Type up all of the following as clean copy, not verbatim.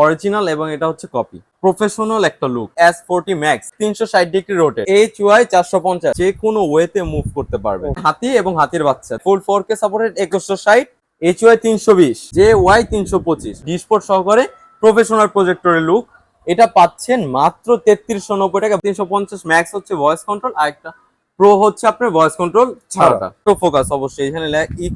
Original এবং এটা হচ্ছে কপি। প্রফেশনাল একটা look. S40 Max 360 degree rotate, HY 450, যে কোনো ওয়েতে মুভ করতে পারবে। হাতি এবং হাতির বাচ্চা, ফুল 4K সাপোর্টেড 2160, HY 320, JY 325, ডিসপোর্ট সহকারে প্রফেশনাল প্রজেক্টরের লুক। এটা পাচ্ছেন মাত্র 3390 টাকা। 350 ম্যাক্স হচ্ছে ভয়েস কন্ট্রোল, আর একটা প্রো হচ্ছে আপনার ভয়েস কন্ট্রোল ছাড়াটা। তো ফোকাস অবশ্যই এখানে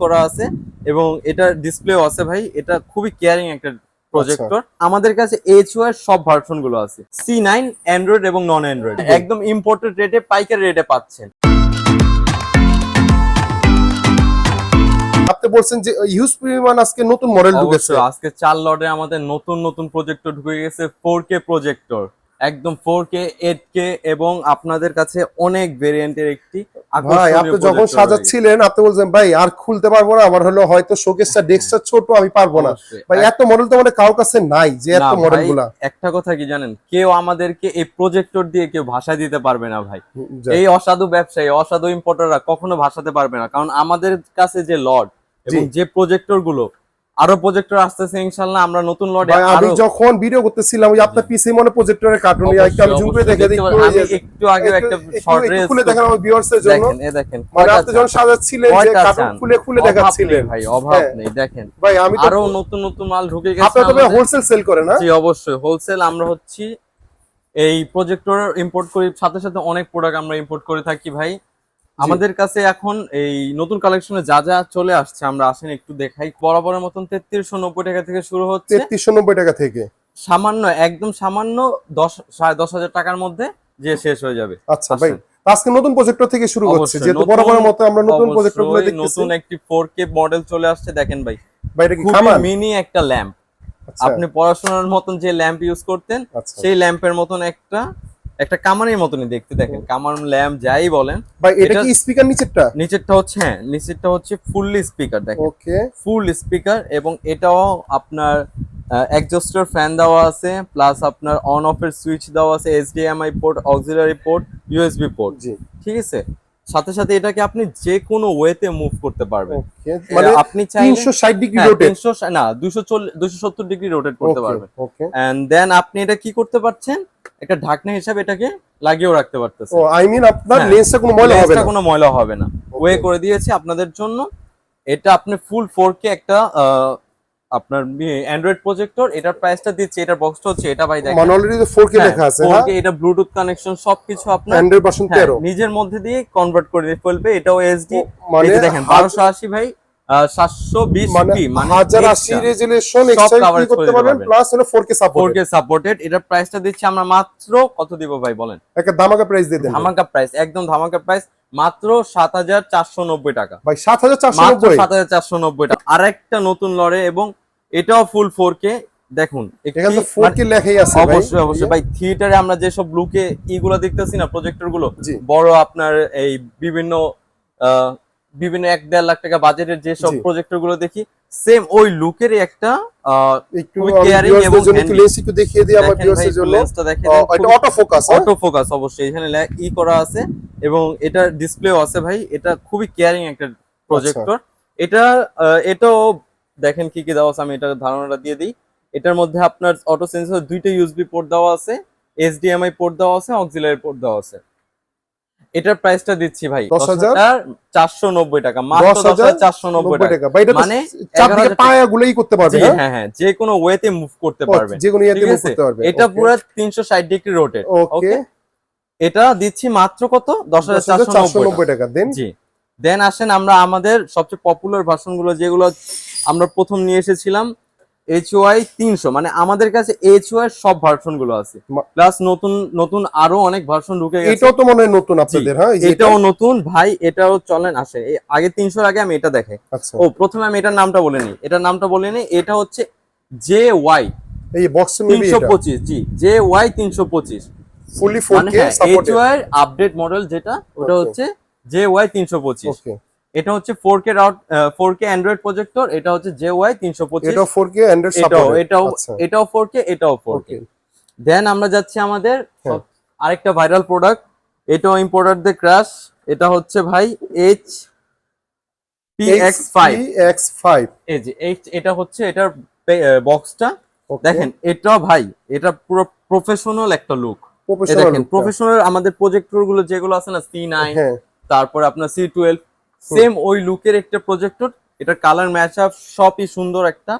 করা আছে এবং এটা ডিসপ্লেও আছে ভাই। এটা খুবই কেয়ারিং একটা প্রজেক্টর। আমাদের কাছে HY এর সব ভার্সন গুলো আছে, C9, অ্যান্ড্রয়েড এবং নন অ্যান্ড্রয়েড, একদম ইম্পোর্টেড রেটে, পাইকারি রেটে পাচ্ছেন। আপনি বলছেন যে হিউজ পরিমাণ আজকে নতুন মডেল ঢুকেছে। আজকে 4 লটে আমাদের নতুন নতুন প্রজেক্টর ঢুকে গেছে, 4K প্রজেক্টর, একদম 4K 8K, এবং আপনাদের কাছে অনেক ভেরিয়েন্টের একটি ভাই আপনি যখন সাজাচ্ছিলেন আপনি বলছেন ভাই আর খুলতে পারবো না, আমার হলো হয়তো শোকেসটা ডেস্কটা ছোট, আমি পারবো না। ভাই এত মডেল তো আমাদের কারোর কাছে নাই যে এত মডেলগুলো। একটা কথা কি জানেন, কেউ আমাদেরকে এই প্রজেক্টর দিয়ে কেউ ভাষা দিতে পারবে না ভাই। এই অসাধু ব্যবসায়ী, অসাধু ইম্পোর্টাররা কখনো ভাষাতে পারবে না, কারণ আমাদের কাছে যে লট এবং যে প্রজেক্টর গুলো, আরো প্রজেক্টর আসতেছে ইনশাআল্লাহ। আমরা নতুন লটে আমি যখন ভিডিও করতেছিলাম ওই আপনার পিসি মনে প্রজেক্টরের কার্টুন একটু আমি জুম করে দেখে দিই। আমি একটু আগে একটা শর্ট রেস খুলে দেখেন আমার ভিউয়ার্সের জন্য। দেখেন, এই দেখেন মানে আপনি যখন সাজাচ্ছিলেন যে কার্টুন খুলে দেখাচ্ছিলেন ভাই, অভাব নেই। দেখেন ভাই আমি তো আরো নতুন নতুন মাল ঢুকে গেছে। আপনারা তো হোলসেল সেল করেন না? জি অবশ্যই হোলসেল। আমরা হচ্ছি এই প্রজেক্টর ইম্পোর্ট করি, সাথে সাথে অনেক প্রোডাক্ট আমরা ইম্পোর্ট করে থাকি ভাই। আমাদের কাছে এখন এই নতুন কালেকশনে যা যা চলে আসছে আমরা আসেন একটু দেখাই। বরাবরের মতন 3390 টাকা থেকে শুরু হচ্ছে। 3390 টাকা থেকে সামান্য, একদম সামান্য 10,000 টাকার মধ্যে যে শেষ হয়ে যাবে। আচ্ছা ভাই আজকে নতুন প্রজেক্টর থেকে শুরু হচ্ছে, যেহেতু বরাবরের মতো আমরা নতুন প্রজেক্টরগুলো দেখতেছি। নতুন একটি 4K মডেল চলে আসছে। দেখেন ভাই, ভাই এটা কি মিনি একটা ল্যাম্প। আপনি পড়াশোনার মতন যে ল্যাম্প ইউজ করতেন সেই ল্যাম্পের মতন একটা কামানের মতনই দেখতে। দেখেন কামান ল্যাম্প যাই বলেন ভাই, এটা কি স্পিকার নিচেরটা হচ্ছে? হ্যাঁ, নিচেরটা হচ্ছে ফুললি স্পিকার। দেখেন ওকে, ফুল স্পিকার, এবং এটাও আপনার এক্সজস্টার ফ্যান দেওয়া আছে, প্লাস আপনার অন অফ এর সুইচ দেওয়া আছে, HDMI port, auxiliary port, USB port. জি ঠিক আছে, সাথে সাথে এটাকে আপনি যে কোনো ওয়েতে মুভ করতে পারবেন। ওকে, মানে আপনি চাইলে 360 ডিগ্রি রোটেট, 270 ডিগ্রি রোটেট করতে পারবেন। ওকে, এন্ড দেন আপনি এটা কি করতে পারছেন, একটা ঢাকনা হিসাবে এটাকে লাগিয়েও রাখতে পারতেছেন। ও আই মিন আপনার লেন্সটা কোনো ময়লা হবে না। কোনো ময়লা হবে না, ওয়ে করে দিয়েছি আপনাদের জন্য। এটা আপনি ফুল 4K একটা আপনার অ্যান্ড্রয়েড প্রজেক্টর। এটার প্রাইসটা দিচ্ছে, এটার বক্সটা হচ্ছে এটা ভাই। দেখেন মানে অলরেডি 4K লেখা আছে। 4K, এটা ব্লুটুথ কানেকশন সবকিছু আপনার অ্যান্ড্রয়েড ভার্সন 13 নিজের মধ্যে দিয়ে কনভার্ট করে ফেলবে। এটাও HD, মানে দেখেন 1280 ভাই, 720p, মানে 1080 রেজোলিউশন এক্সট্রা করতে পারবেন, প্লাস হলো 4K সাপোর্টেড। এটার প্রাইসটা দিচ্ছি আমরা মাত্র কত দিব ভাই বলেন? একটা ধামাকা প্রাইস দিয়ে দেন। ধামাকা প্রাইস, একদম ধামাকা প্রাইস, মাত্র 7490 টাকা ভাই। 7490 টাকা। আরেকটা নতুন লড়ে, এবং এটাও ফুল 4K। দেখুন এখানে তো 4K লেখাই আছে ভাই। অবশ্যই ভাই, থিয়েটারে আমরা যেসব ব্লুকে ইগুলো দেখতেছি না, প্রজেক্টর গুলো বড়, আপনার এই বিভিন্ন 1-1.5 লাখ টাকা বাজেটের যেসব প্রজেক্টর গুলো দেখি, সেম ওই লুকেরই একটা কেয়ারিং এবং লেন্স একটু দেখিয়ে দিই আমার ভিউয়ার্সের জন্য। এটা অটো ফোকাস অবশ্যই এখানে করা আছে, এবং এটা ডিসপ্লেও আছে ভাই। এটা খুবই কেয়ারিং একটা প্রজেক্টর। এটাও দেখেন কি কি দেওয়া আছে, আমি এটার ধারণাটা দিয়ে দিই। এটার মধ্যে আপনার অটো সেন্সর, 2টা USB পোর্ট দেওয়া আছে, HDMI পোর্ট দেওয়া আছে, অক্সিলারি পোর্ট দেওয়া আছে। এটার প্রাইসটা দিচ্ছি ভাই 10,490 টাকা, মাত্র 10,490 টাকা। মানে চারদিকে পায়াগুলোই করতে পারবে। হ্যাঁ, যে কোনো ওয়েতে মুভ করতে পারবে, যে কোনো ওয়েতে মুভ করতে পারবে। এটা পুরো 360 ডিগ্রি রোটেট। ওকে, এটা দিচ্ছি মাত্র কত? 10,490 টাকা। জি, দেন আসেন আমরা আমাদের সবচেয়ে পপুলার ভার্সন গুলো, যেগুলো আমরা প্রথম নিয়ে এসেছিলাম, HY 300, মানে আমাদের কাছে HY এর সব ভার্সন গুলো আছে, প্লাস নতুন নতুন আরো অনেক ভার্সন ঢুকে গেছে। এটাও তো মনে হয় নতুন আপনাদের? হ্যাঁ, এটাও নতুন ভাই। এটাও চলেন আসে আগে 300 আগে আমি এটা দেখাই। ও প্রথমে আমি এটার নামটা বলিনি। এটা হচ্ছে JY এই বক্স 325। জি, JY 325 ফুলি 4K সাপোর্টেড HY এর আপডেট মডেল, যেটা ওটা হচ্ছে JY 325। ওকে, এটা হচ্ছে 4K অ্যান্ড্রয়েড প্রজেক্টর। এটা হচ্ছে JY 325। এটাও 4K অ্যান্ড্রয়েড সাপোর্টেড। এটাও 4K, এটাও 4K। দেন আমরা যাচ্ছি আমাদের আরেকটা ভাইরাল প্রোডাক্ট, এটাও ইম্পোর্টারদের ক্রাশ। এটা হচ্ছে ভাই HPX5। এই যে এটা হচ্ছে এটার বক্সটা, Okay. দেখেন এটা ভাই এটা পুরো প্রফেশনাল একটা লুক। প্রফেশনাল দেখেন প্রফেশনাল আমাদের প্রজেক্টর গুলো যেগুলো আছে না C9, হ্যাঁ তারপর আপনার C12, সেম ওই লুকের একটা প্রজেক্টর। এটা কালার ম্যাচ আপ সবই সুন্দর একটা।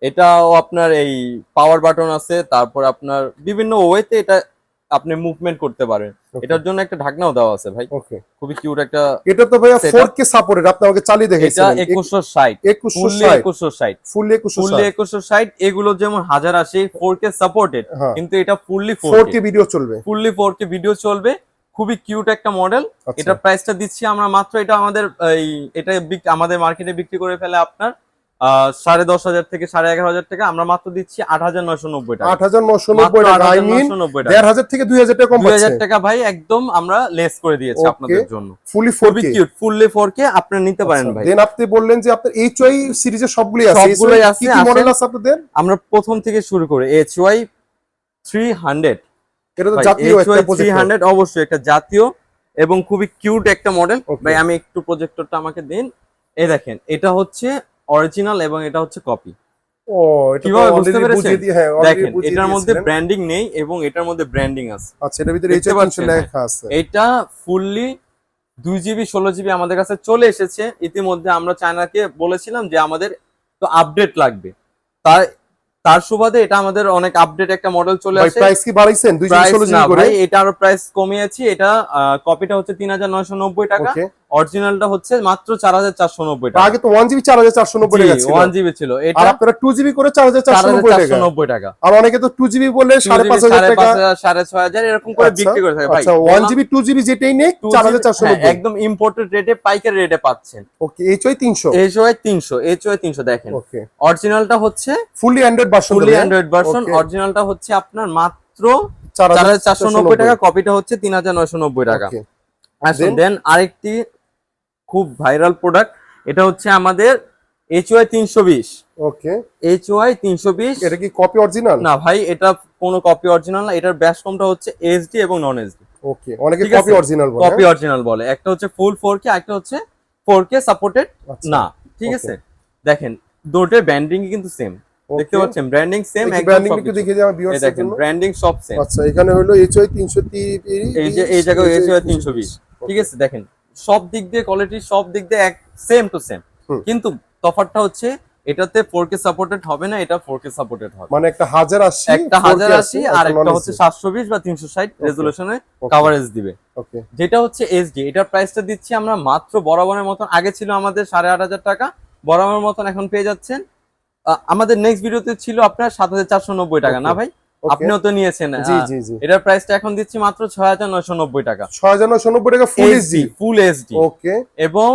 এটাও আপনার এই পাওয়ার বাটন আছে, তারপর আপনার বিভিন্ন ওয়েতে এটা আপনি মুভমেন্ট করতে পারেন। Okay. এটার জন্য একটা ঢাকনাও দেওয়া আছে ভাই, ওকে। খুবই কিউট একটা। এটা তো ভাইয়া Setup. 4K সাপোর্টেড, আপনি আমাকে চালিয়ে এটা দেখাইছিলেন 2160 ফুললি 2160 2160 ফুললি ফুললি 2160 2160। এগুলো যেমন 1080 4K সাপোর্টেড, হ্যাঁ। কিন্তু এটা ফুললি 4K ভিডিও চলবে। ফুললি 4K ভিডিও চলবে। খুবই কিউট একটা মডেল। আচ্ছা। এটা প্রাইসটা দিচ্ছি আমরা মাত্র, এটা আমাদের এটা আমাদের মার্কেটে বিক্রি করে ফেলে আপনার 10,500 থেকে 11,500 টাকা, আমরা মাত্র দিচ্ছি 8,990 টাকা। 8,990 টাকা, আই মিন 1,500 থেকে 2,000 টাকা কম পাচ্ছে। 2,000 টাকা ভাই একদম আমরা লেস করে দিয়েছি Okay. আপনাদের জন্য। ফুলি খুবই 4K। কিউট ফুললি 4K আপনি নিতে পারেন ভাই। দেন আপনি বললেন যে আপনার HY সিরিজের সবগুলোই আছে। সবগুলোই আছে, কি কি মডেল আসেন। আছে আপনাদের? আমরা প্রথম থেকে শুরু করি HY 300। এটা তো ভাই, জাতীয় একটা HY প্রজেক্টর। 300 অবশ্যই একটা জাতীয় এবং খুবই কিউট একটা মডেল। Okay. ভাই আমি একটু প্রজেক্টরটা আমাকে দিন। এই দেখেন এটা হচ্ছে অরিজিনাল এবং এটা হচ্ছে কপি। ও এটা তো কিভাবে বুঝতে অলরেডি পেরেছেন? বুঝিয়ে দিয়ে, হ্যাঁ অলরেডি দেখেন বুঝিয়ে এটার মধ্যে দিয়েছিলেন। ব্র্যান্ডিং নেই এবং এটার মধ্যে ব্র্যান্ডিং আছে। আচ্ছা, এটার ভিতরে দেখতে HY 300 পাচ্ছেন? লেখা আছে। এটা ফুললি 2GB 16GB আমাদের কাছে চলে এসেছে ইতিমধ্যে। আমরা চায়নাকে বলেছিলাম যে আমাদের তো আপডেট লাগবে, তার সুবাদে এটা আমাদের অনেক আপডেট একটা মডেল চলে ভাই আসে। প্রাইস কি বাড়াইছেন 2 প্রাইস 16 না জিবি করে? ভাই, এটা আরো প্রাইস কমিয়েছি। এটা কপিটা হচ্ছে 3,990 টাকা, ওকে। অরিজিনালটা হচ্ছে মাত্র 4,490 টাকা। আগে তো 1GB 4,490 টাকা ছিল। 1GB ছিল, আর এটা আপনারা 2GB করে 4,490 টাকা। 4,490 টাকা। আর অনেকে তো 2GB বলে 5,500 টাকা, 5,500 এরকম করে বিক্রি করে থাকে ভাই। আচ্ছা 1GB 2GB যেটাই নেই 4,490। একদম ইম্পোর্টেড রেটে পাইকারি রেটে পাচ্ছেন। ওকে, HY 300। HY 300 দেখেন। ওকে, অরিজিনালটা হচ্ছে ফুলি অ্যান্ড্রয়েড ভার্সন। ফুলি অ্যান্ড্রয়েড ভার্সন। অরিজিনালটা হচ্ছে আপনার মাত্র 4,490 টাকা, কপিটা হচ্ছে 3,990 টাকা। ওকে। আসুন দেন আরেকটি খুব ভাইরাল প্রোডাক্ট, এটা হচ্ছে আমাদের HY 320। ওকে, HY 320 এটা কি কপি অরিজিনাল? না ভাই, এটা কোনো কপি অরিজিনাল না। এটার ব্যাসকমটা হচ্ছে HD এবং নন SD। ওকে, অনেকে ঠিক কপি আছে? অরিজিনাল বলে। কপি অরিজিনাল বলে। একটা হচ্ছে ফুল 4K, একটা হচ্ছে 4K সাপোর্টেড আচ্ছা। না। ঠিক Okay. আছে, দেখেন দুটোর ব্র্যান্ডিং কিন্তু সেম। দেখতে Okay. পাচ্ছেন ব্র্যান্ডিং সেম একটু একদম ব্র্যান্ডিং সব একটু কিছু। দেখিয়ে দিই আমার এই ভিউয়ার্সদের দেখেন জন্য। ব্র্যান্ডিং সব সেম। আচ্ছা, এখানে হলো HY 330, এই যে এই জায়গায় HY 320। ঠিক আছে, দেখেন সব দিক দিয়ে কোয়ালিটি, সব দিক দিয়ে এক সেম টু সেম। হুম। কিন্তু তফাৎটা হচ্ছে এটাতে 4K সাপোর্টেড হবে না, এটা 4K সাপোর্টেড হবে। মানে একটা 1080, একটা 1080 আর একটা হচ্ছে 720 বা 360 রেজোলিউশনে কভারেজ দিবে। ওকে, যেটা হচ্ছে SD, এটার প্রাইসটা দিচ্ছি আমরা মাত্র বরাবরের মতন। আগে ছিল আমাদের 8,500 টাকা, বরাবরের মতন এখন পেয়ে যাচ্ছেন। আমাদের নেক্সট ভিডিওতে ছিল আপনার 7,490 টাকা না ভাই? আপনিও তো নিয়েছেন। জি জি জি। এটার প্রাইসটা এখন দিচ্ছি মাত্র 6,990 টাকা। 6,990 টাকা ফুল HD। ফুল HD ওকে, এবং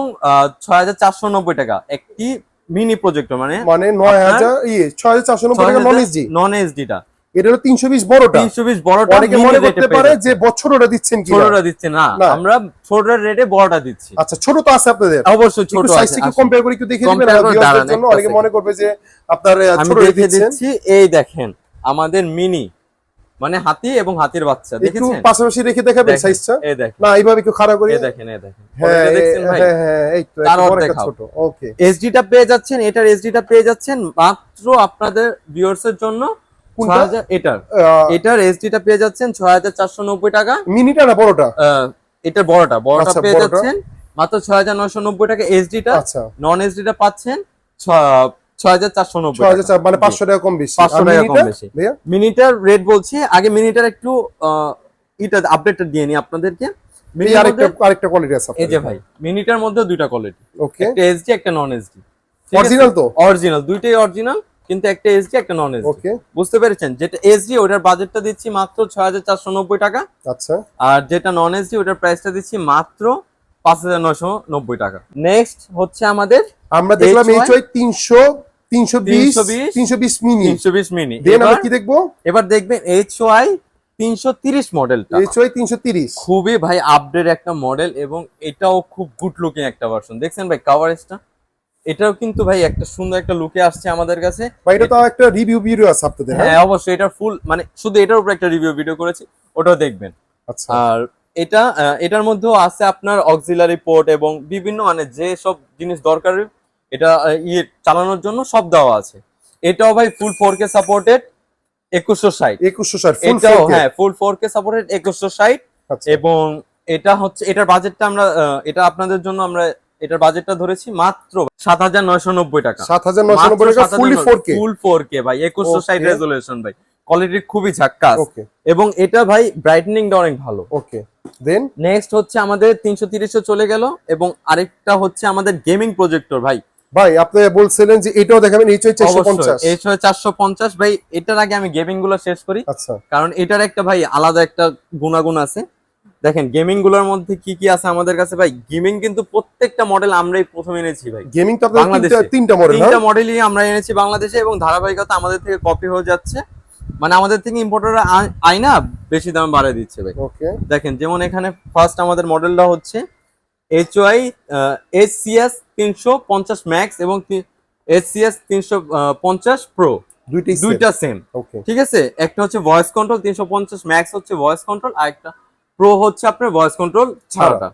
6,490 টাকা একটি মিনি প্রজেক্টর, মানে 9000 6,490 টাকা নন HD। নন এসডিটা এটা হলো 320 বড়টা। 320 বড়টা অনেকে মনে করতে পারে যে বছরটা দিচ্ছেন কি, ছোটটা দিচ্ছে না, না। আমরা ছোটটার রেটে বড়টা দিচ্ছি। আচ্ছা, ছোট তো আছে আপনাদের? অবশ্যই ছোট একটু আছে। সাইজটা একটু কম্পেয়ার করে একটু দেখিয়ে দিবেন Compare করে ভিউয়ারদের দাঁড়ান জন্য। একটা অনেকে second। মনে করবে যে আপনার আমি ছোট দেখিয়ে দিচ্ছেন। দিচ্ছি। এই দেখেন আমাদের মিনি, মানে হাতি এবং হাতির বাচ্চা, একটু দেখেছেন? পাশাপাশি রেখে দেখাবেন দেখেন, সাইজটা? এই দেখেন, না, এইভাবে একটু খাড়া করে। এই দেখেন, এই দেখেন। হ্যাঁ কোয়ালিটি দেখছেন ভাই? হ্যাঁ হ্যাঁ, এই তো তার একটা বড় অর্ধেক একটা হাফ। ছোট। ওকে, এসডিটা পেয়ে যাচ্ছেন, এটার এসডিটা পেয়ে যাচ্ছেন মাত্র আপনাদের ভিউয়ার্স এর জন্য কোনটা? 6000। এটার এসডিটা পেয়ে যাচ্ছেন 6,490 টাকা। মিনিটা না বড়টা? এটার বড়টা আচ্ছা, পেয়ে বড়টা। যাচ্ছেন মাত্র 6,990 টাকা। এসডিটা, আচ্ছা, নন এসডিটা পাচ্ছেন 6,490 টাকা। 6,000 মানে 500 টাকা কম বেশি। 500 আর টাকা কম মিনিটা বেশি। ভাইয়া? মিনিটার রেট বলছি, আগে মিনিটার একটু এটা আপডেটটা দিয়ে নি আপনাদেরকে। এই মিনিটার আরেকটা কোয়ালিটি আছে এই যে ভাই, মিনিটার মধ্যে দুইটা কোয়ালিটি, ওকে, একটা এসডি একটা নন এসডি। অরিজিনাল তো? অরিজিনাল, দুইটাই অরিজিনাল, কিন্তু একটা এসডি একটা নন এসডি। ওকে, বুঝতে পেরেছেন? যেটা এসডি ওটার বাজেটটা দিচ্ছি মাত্র 6,490 টাকা, আচ্ছা, আর যেটা নন এসডি ওটার প্রাইসটা দিচ্ছি মাত্র 5,990 টাকা। নেক্সট হচ্ছে আমাদের আমরা দেখলাম HY HY 300, 320 মিনি। 320 মিনি। দেন আমরা কি দেখবো? এবার দেখবেন HY 330 মডেলটা। HY 330 খুবই ভাই আপডেট একটা মডেল এবং এটাও খুব গুড লুকিং একটা ভার্সন। দেখছেন ভাই কভারেজটা? এটাও কিন্তু ভাই একটা সুন্দর একটা লুকে আসছে আমাদের কাছে। ভাই এটা তো একটা রিভিউ ভিডিও আছে আপনাদের? হ্যাঁ অবশ্যই, এটা ফুল মানে শুধু এটার উপর একটা রিভিউ ভিডিও করেছি, ওটাও দেখবেন। আচ্ছা, আর এটার মধ্যেও আছে আপনার অক্সিলারি পোর্ট এবং বিভিন্ন মানে যে সব জিনিস দরকার এটা চালানোর জন্য সব দেওয়া আছে। এটাও ভাই ফুল 4K সাপোর্টেড 2160 2160 ফুল এটাও 4K হ্যাঁ ফুল 4K সাপোর্টেড 2160 আচ্ছা এবং এটা হচ্ছে এটার বাজেটটা আমরা এটা আপনাদের জন্য আমরা এটার বাজেটটা ধরেছি মাত্র 7990 টাকা 7990 টাকা ফুলি 4K ফুল 4K ভাই 2160 Okay. রেজোলিউশন ভাই কোয়ালিটি খুবই ঝাক্কাস ওকে এবং এটা ভাই ব্রাইটনিংটা অনেক ভালো ওকে দেন নেক্সট হচ্ছে আমাদের 330 চলে গেল এবং আরেকটা হচ্ছে আমাদের গেমিং প্রজেক্টর ভাই ভাই আপনি বলছিলেন যে এটাও দেখাবেন এইচআই 450 এই 450 ভাই এটার আগে আমি গেমিং গুলো শেষ করি আচ্ছা কারণ এটার একটা ভাই আলাদা একটা গুণাগুণ আছে দেখেন গেমিং গুলোর মধ্যে কি কি আছে আমাদের কাছে ভাই গেমিং কিন্তু প্রত্যেকটা মডেল আমরাই প্রথম এনেছি ভাই গেমিং তো আপনাদের বাংলাদেশে তিনটা মডেল তিনটা মডেলই আমরা এনেছি বাংলাদেশে এবং ধারাবাহিকতা আমাদের থেকে কপি হয়ে যাচ্ছে মানে আমাদের থেকে ইম্পোর্টাররা আইনা বেশি দাম বাড়িয়ে দিচ্ছে ভাই ওকে দেখেন যেমন এখানে ফার্স্ট আমাদের মডেলটা হচ্ছে HY HCS 350 ম্যাক্স এবং HCS 350 প্রো দুইটা সেম ওকে ঠিক আছে একটা হচ্ছে ভয়েস কন্ট্রোল 350 ম্যাক্স হচ্ছে ভয়েস কন্ট্রোল আর একটা প্রো হচ্ছে আপনার ভয়েস কন্ট্রোল ছাড়াটা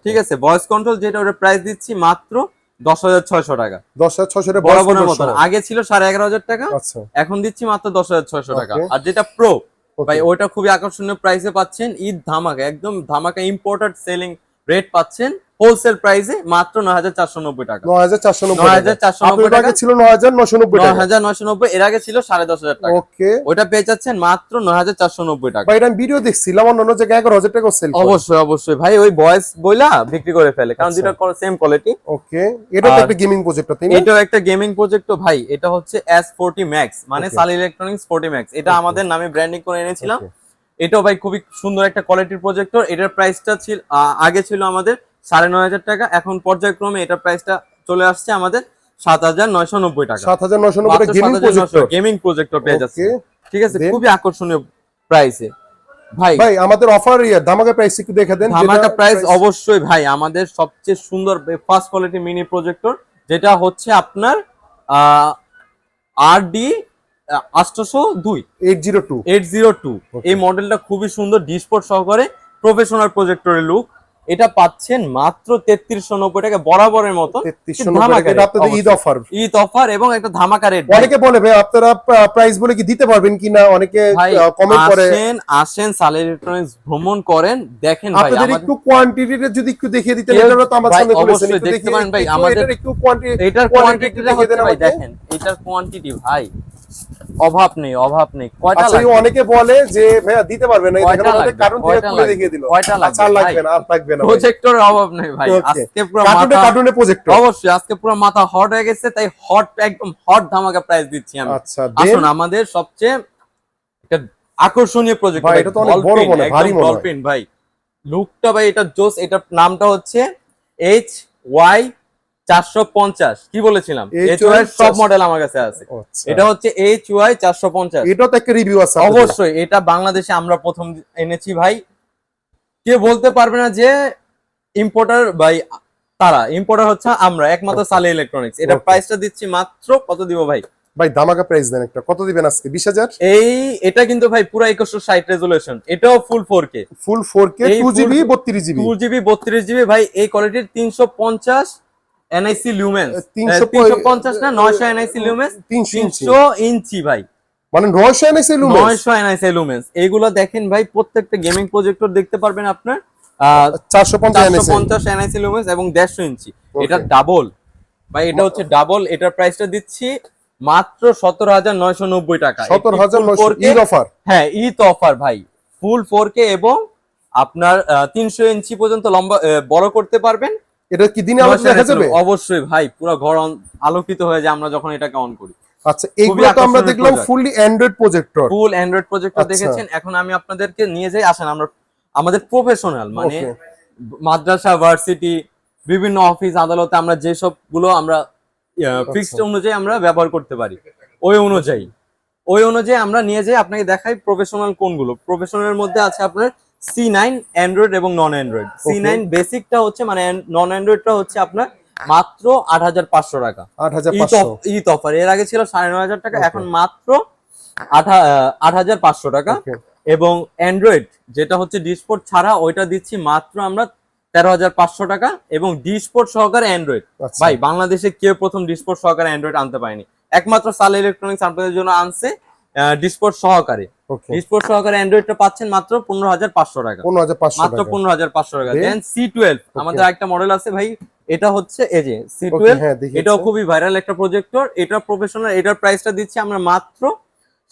ঠিক আছে ভয়েস কন্ট্রোল যেটা ওটা প্রাইস দিচ্ছি মাত্র 10,600 টাকা 10,600 টাকা বরাবরের মতন আগে ছিল 11,500 টাকা আচ্ছা এখন দিচ্ছি মাত্র 10,600 টাকা Okay. আর যেটা প্রো Okay. ভাই ওইটা খুবই আকর্ষণীয় প্রাইসে পাচ্ছেন ঈদ ধামাকা একদম ধামাকা ইম্পোর্টেড সেলিং রেট পাচ্ছেন হোলসেল প্রাইসে মাত্র 9,490 টাকা 9,490 টাকা ছিল 9,990 টাকা 9,990 এর আগে ছিল 10,500 টাকা ওকে ওটা পেয়ে যাচ্ছেন মাত্র 9,490 টাকা ভাই এটা ভিডিও দেখছিলাম অন্যান্য জায়গায় 11,000 টাকা সেল অবশ্যই অবশ্যই ভাই ওই ভয়েস বইলা বিক্রি করে ফেলে কারণ আচ্ছা। দুটো সেম কোয়ালিটি ওকে এটা তো একটা গেমিং প্রজেক্টর তাই না এটাও একটা গেমিং প্রজেক্ট ভাই এটা হচ্ছে S40 Max মানে Okay. সাল ইলেকট্রনিক্স 40 Max এটা Okay. আমাদের নামে ব্র্যান্ডিং করে এনেছিলাম Okay. এটাও ভাই খুবই সুন্দর একটা কোয়ালিটির প্রজেক্টর এটার প্রাইসটা ছিল আগে ছিল আমাদের 9,500 টাকা এখন পর্যায়ক্রমে এটার প্রাইসটা চলে আসছে আমাদের 7,990 টাকা 7,990 টাকা গেমিং প্রজেক্টর গেমিং প্রজেক্টর পেয়ে যাচ্ছে ওকে ঠিক আছে Then? খুবই আকর্ষণীয় প্রাইসে ভাই ভাই আমাদের অফার ধামাকা প্রাইস একটু দেখা দেন ধামাকা প্রাইস অবশ্যই ভাই আমাদের সবচেয়ে সুন্দর ফার্স্ট কোয়ালিটি মিনি প্রজেক্টর যেটা হচ্ছে আপনার RD 802 802 802 এই মডেলটা খুবই সুন্দর ডিসপোর্ট সহকারে প্রফেশনাল প্রজেক্টরের লুক এটা পাচ্ছেন মাত্র 3390 টাকা বরাবরের মতো 3390 টাকা এটা আপনাদের ঈদ অফার ঈদ অফার এবং একটা ধামাকা রেট অনেকে বলে ভাই আপনারা প্রাইস বলে কি দিতে পারবেন কিনা অনেকে কমেন্ট করে আসেন সাল ইলেকট্রনিক্স ভ্রমণ করেন দেখেন ভাই আপনাদের আমাদের একটু কোয়ান্টিটিটা যদি একটু দেখিয়ে দিতেন কেউ- এটা তো আমার ভাই, সামনে তুলেছেন অবশ্যই একটু দেখতে পারেন ভাই, একটু আমাদের- এটার একটু কোয়ান্টিটি এটার quantity কোয়ান্টিটিটা দেখিয়ে দেন হচ্ছে ভাই আমাকে। দেখেন এটার কোয়ান্টিটি ভাই অভাব নেই কয়টা আচ্ছা লাগবে অনেকে বলে যে ভাইয়া দিতে পারবে না এই কয়টা দেখেন আমাদের লাগবে? কার্টুন থেকে কয়টা খুলে লাগবে? দেখিয়ে দিল কয়টা লাগবে? আচ্ছা আর লাগবে না আর লাগবে না প্রজেক্টরের অভাব নেই ভাই আজকে পুরো মাথা কার্টুনে প্রজেক্টর অবশ্যই আজকে পুরো মাথা হট হয়ে গেছে তাই হট একদম হট ধামাকা প্রাইস দিচ্ছি আমি আচ্ছা আসুন আমাদের সবচেয়ে একটা আকর্ষণীয় প্রজেক্ট ভাই, এটা তো অনেক বড় মনে হয়, ভারী মনে হয়। ডলফিন ভাই লুকটা ভাই এটা জোস এটার নামটা হচ্ছে HY 450 কি বলেছিলাম HY সব মডেল আমার কাছে আছে এটা হচ্ছে HY 450 এটা তো একটা রিভিউ আছে আপনাদের। অবশ্যই এটা বাংলাদেশে আমরা প্রথম এনেছি ভাই কে বলতে পারবে না যে ইম্পোর্টার ভাই তারা ইম্পোর্টার হচ্ছে আমরা একমাত্র সালে ইলেকট্রনিক্স এটা Okay. প্রাইসটা দিচ্ছি মাত্র কত দিব ভাই ভাই ধামাকা প্রাইস দেন একটা কত দিবেন আজকে 20,000 এটা কিন্তু ভাই পুরো 2160 রেজোলিউশন এটাও ফুল 4K ফুল 4K এই 2GB full- 32GB 2GB 32GB ভাই এই কোয়ালিটির 350 NIC লুমেন্স 350 না 900 NIC লুমেন্স 300 ইঞ্চি ভাই মানে 900 এনএসএ লুমেন্স 900 NIC লুমেন্স এইগুলো দেখেন ভাই প্রত্যেকটা গেমিং প্রজেক্টর দেখতে পারবেন আপনার 450 এনএসএ 450 NIC লুমেন্স এবং 150 ইঞ্চি এটা ডাবল ভাই এটা হচ্ছে ডাবল এটার প্রাইসটা দিচ্ছি মাত্র 17,990 টাকা 17,900 ঈদ অফার হ্যাঁ ঈদ অফার ভাই ফুল 4K এবং আপনার 300 ইঞ্চি পর্যন্ত লম্বা বড় করতে পারবেন এটা কি দিনে আলো দেখা যাবে অবশ্যই ভাই পুরো ঘর আলোকিত হয়ে যায় আমরা যখন এটাকে অন করি আচ্ছা এইগুলো তো আমরা দেখলাম ফুললি অ্যান্ড্রয়েড প্রজেক্টর ফুল অ্যান্ড্রয়েড প্রজেক্টর আচ্ছা। দেখেছেন এখন আমি আপনাদেরকে নিয়ে যাই আসেন আমরা আমাদের প্রফেশনাল মানে Okay. মাদ্রাসা ভার্সিটি বিভিন্ন অফিস আদালতে আমরা যে সবগুলো আমরা ফিক্সড অনুযায়ী আমরা ব্যবহার করতে পারি ওই অনুযায়ী আমরা নিয়ে যাই আপনাকে দেখাই প্রফেশনাল কোনগুলো প্রফেশনালের মধ্যে আছে আপনার C9 অ্যান্ড্রয়েড এবং নন অ্যান্ড্রয়েড C9 বেসিকটা হচ্ছে মানে নন অ্যান্ড্রয়েডটা হচ্ছে আপনার মাত্র 8,500 টাকা 8,500 ঈদ অফার এর আগে ছিল 9,500 টাকা এখন মাত্র 8,500 টাকা Okay. এবং অ্যান্ড্রয়েড যেটা হচ্ছে ডিসপোর্ট ছাড়া ওইটা দিচ্ছি মাত্র আমরা 13,500 টাকা এবং ডিসপোর্ট সহকারে অ্যান্ড্রয়েড আচ্ছা। ভাই বাংলাদেশে কেউ প্রথম ডিসপোর্ট সহকারে অ্যান্ড্রয়েড আনতে পারেনি একমাত্র সালে ইলেকট্রনিক্স আপনাদের জন্য আনছে ডিসপোর্ট সহকারে। ওকে ডিসপোর্ট সহকারে অ্যান্ড্রয়েডটা পাচ্ছেন মাত্র 15,500 টাকা, 15,500 মাত্র টাকা 15,500 টাকা। বেশ। দেন C12 আমাদের একটা মডেল আছে ভাই, এটা হচ্ছে এই যে ওকে C12, হ্যাঁ দেখি এটাও খুবই ভাইরাল একটা প্রজেক্টর, এটা প্রফেশনাল, এটার প্রাইসটা দিচ্ছি আমরা মাত্র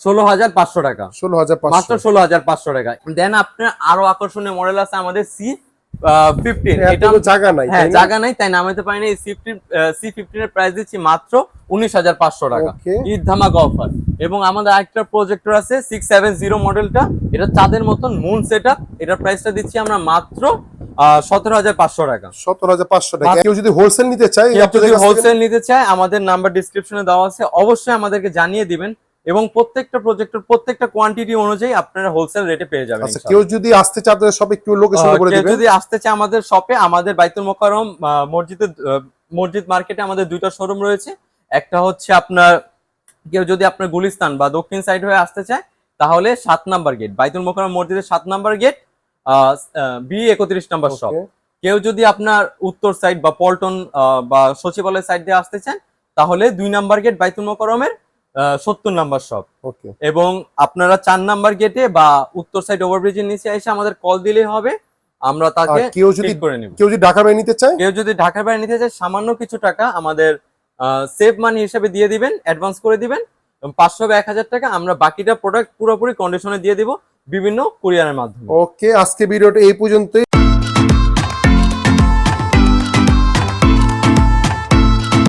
16,500 টাকা, 16,500 মাত্র 16,500 টাকা। দেন আপনার আরো আকর্ষণীয় মডেল আছে আমাদের C15, এটা তো জায়গা নাই হ্যাঁ তাই না? জায়গা নাই তাই নামাতে পারি না। এই C15 এর প্রাইস দিচ্ছি মাত্র 19,500 টাকা, ওকে ঈদ ধামাকা অফার। এবং আমাদের আরেকটা প্রজেক্টর আছে 670 মডেলটা, এটা চাঁদের মতন মুন সেটআপ, এটার প্রাইসটা দিচ্ছি আমরা মাত্র 17,500 টাকা। 17,500 টাকা। কেউ যদি হোলসেল নিতে চায় কেউ আপনাদের যদি কাছ থেকে- হোলসেল নিতে চায় আমাদের নাম্বার ডিসক্রিপশনে দেওয়া আছে, অবশ্যই আমাদেরকে জানিয়ে দিবেন এবং প্রত্যেকটা প্রজেক্টর প্রত্যেকটা কোয়ান্টিটি অনুযায়ী আপনারা হোলসেল রেটে পেয়ে যাবেন আচ্ছা ইনশাআল্লাহ। কেউ যদি আসতে চায় আপনাদের সব একটু লোকেশন বলে কেউ দিবেন। যদি আসতে চায় আমাদের শপে, আমাদের বাইতুল মোকাররম মসজিদ মার্কেটে আমাদের দুইটা শোরুম রয়েছে। একটা হচ্ছে আপনার, কেউ যদি আপনার গুলিস্তান বা দক্ষিণ সাইড হয়ে আসতে চায় তাহলে 7 নাম্বার গেট, বাইতুল মোকাররম মসজিদের 7 number gate, B31 number shop. Okay কেউ যদি আপনার উত্তর সাইড বা পল্টন বা সচিবালয় সাইড দিয়ে আসতে চান তাহলে 2 নাম্বার গেট বাইতুল মোকাররমের 70 নাম্বার শপ। ওকে এবং আপনারা 4 নাম্বার গেটে বা উত্তর সাইড ওভারব্রিজের নিচে এসে আমাদের কল দিলেই হবে, আমরা তাকে আর কেউ যদি ঠিক করে নেব। কেউ যদি ঢাকার বাইরে নিতে চায় কেউ যদি ঢাকার বাইরে নিতে চায় সামান্য কিছু টাকা আমাদের সেভ মানি হিসেবে দিয়ে দিবেন, অ্যাডভান্স করে দিবেন 500 বা 1000 টাকা, আমরা বাকিটা প্রোডাক্ট পুরোপুরি কন্ডিশনে দিয়ে দিব বিভিন্ন কুরিয়ারের মাধ্যমে। ওকে আজকে ভিডিওটা এই পর্যন্তই।